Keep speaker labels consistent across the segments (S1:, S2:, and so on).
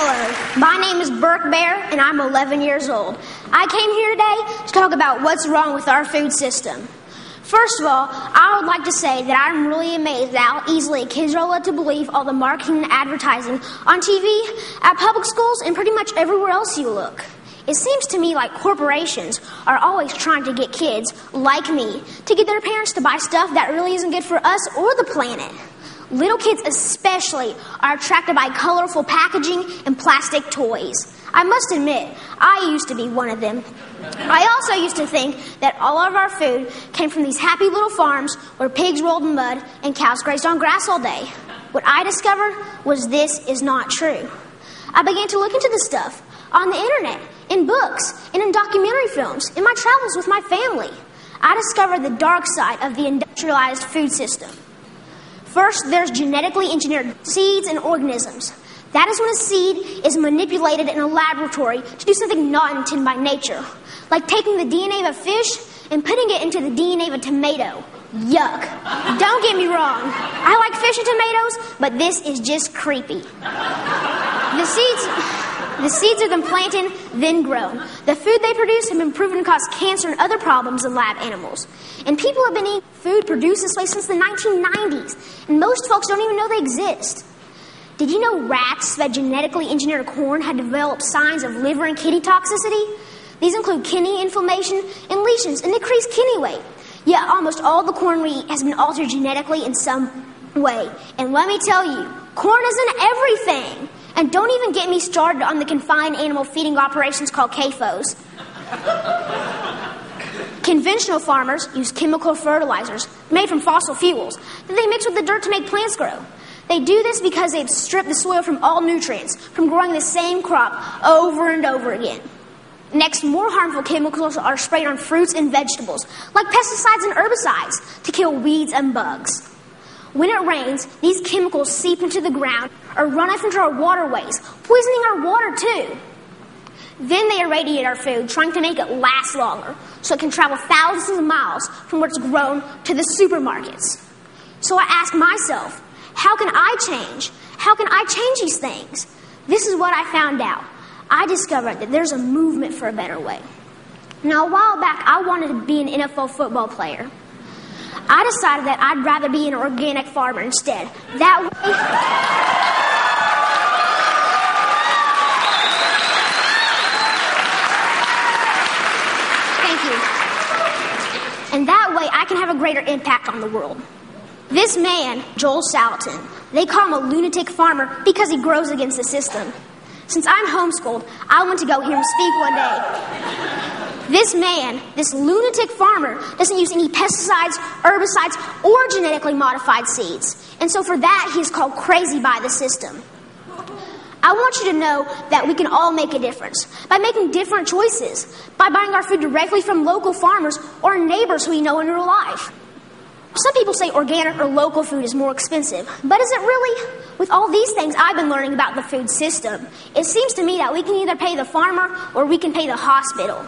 S1: Hello, my name is Birke Baehr, and I'm 11 years old. I came here today to talk about what's wrong with our food system. First of all, I would like to say that I'm really amazed at how easily kids are led to believe all the marketing and advertising on TV, at public schools, and pretty much everywhere else you look. It seems to me like corporations are always trying to get kids, like me, to get their parents to buy stuff that really isn't good for us or the planet. Little kids especially are attracted by colorful packaging and plastic toys. I must admit, I used to be one of them. I also used to think that all of our food came from these happy little farms where pigs rolled in mud and cows grazed on grass all day. What I discovered was this is not true. I began to look into this stuff on the internet, in books, and in documentary films, in my travels with my family. I discovered the dark side of the industrialized food system. First, there's genetically engineered seeds and organisms. That is when a seed is manipulated in a laboratory to do something not intended by nature, like taking the DNA of a fish and putting it into the DNA of a tomato. Yuck. Don't get me wrong. I like fish and tomatoes, but this is just creepy. The seeds have been planted, then grown. The food they produce have been proven to cause cancer and other problems in lab animals. And people have been eating food produced this way since the 1990s, and most folks don't even know they exist. Did you know rats that genetically engineered corn had developed signs of liver and kidney toxicity? These include kidney inflammation and lesions and decreased kidney weight. Yet almost all the corn we eat has been altered genetically in some way. And let me tell you, corn isn't everything. And don't even get me started on the confined animal feeding operations called CAFOs. Conventional farmers use chemical fertilizers made from fossil fuels that they mix with the dirt to make plants grow. They do this because they've stripped the soil from all nutrients from growing the same crop over and over again. Next, more harmful chemicals are sprayed on fruits and vegetables, like pesticides and herbicides, to kill weeds and bugs. When it rains, these chemicals seep into the ground or run off into our waterways, poisoning our water too. Then they irradiate our food, trying to make it last longer, so it can travel thousands of miles from where it's grown to the supermarkets. So I ask myself, how can I change? How can I change these things? This is what I found out. I discovered that there's a movement for a better way. Now, a while back, I wanted to be an NFL football player. I decided that I'd rather be an organic farmer instead. That way... Thank you. And that way, I can have a greater impact on the world. This man, Joel Salatin, they call him a lunatic farmer because he grows against the system. Since I'm homeschooled, I went to go hear him speak one day. This man, this lunatic farmer, doesn't use any pesticides, herbicides, or genetically modified seeds. And so for that, he's called crazy by the system. I want you to know that we can all make a difference by making different choices, by buying our food directly from local farmers or neighbors who we know in real life. Some people say organic or local food is more expensive, but is it really? With all these things I've been learning about the food system, it seems to me that we can either pay the farmer or we can pay the hospital.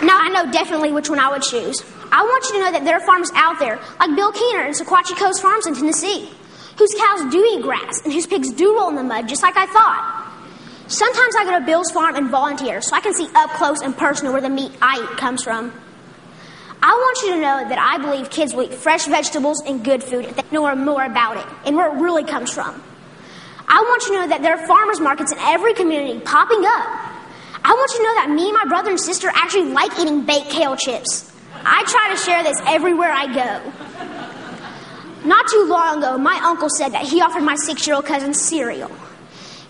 S1: I know definitely which one I would choose. I want you to know that there are farmers out there, like Bill Keener and Sequatchie Coast Farms in Tennessee, whose cows do eat grass and whose pigs do roll in the mud just like I thought. Sometimes I go to Bill's farm and volunteer so I can see up close and personal where the meat I eat comes from. I want you to know that I believe kids will eat fresh vegetables and good food if they know more about it and where it really comes from. I want you to know that there are farmers markets in every community popping up. I want you to know that me and my brother and sister actually like eating baked kale chips. I try to share this everywhere I go. Not too long ago, my uncle said that he offered my 6-year-old cousin cereal.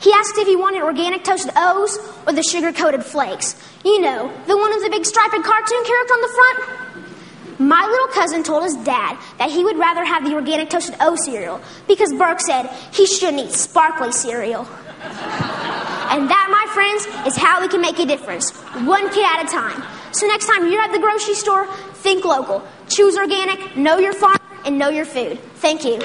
S1: He asked if he wanted organic toasted O's or the sugar-coated flakes. You know, the one with the big striped cartoon character on the front. My little cousin told his dad that he would rather have the organic toasted O cereal because Birke said he shouldn't eat sparkly cereal. And that, my friends, is how we can make a difference, one kid at a time. So next time you're at the grocery store, think local. Choose organic, know your farm, and know your food. Thank you.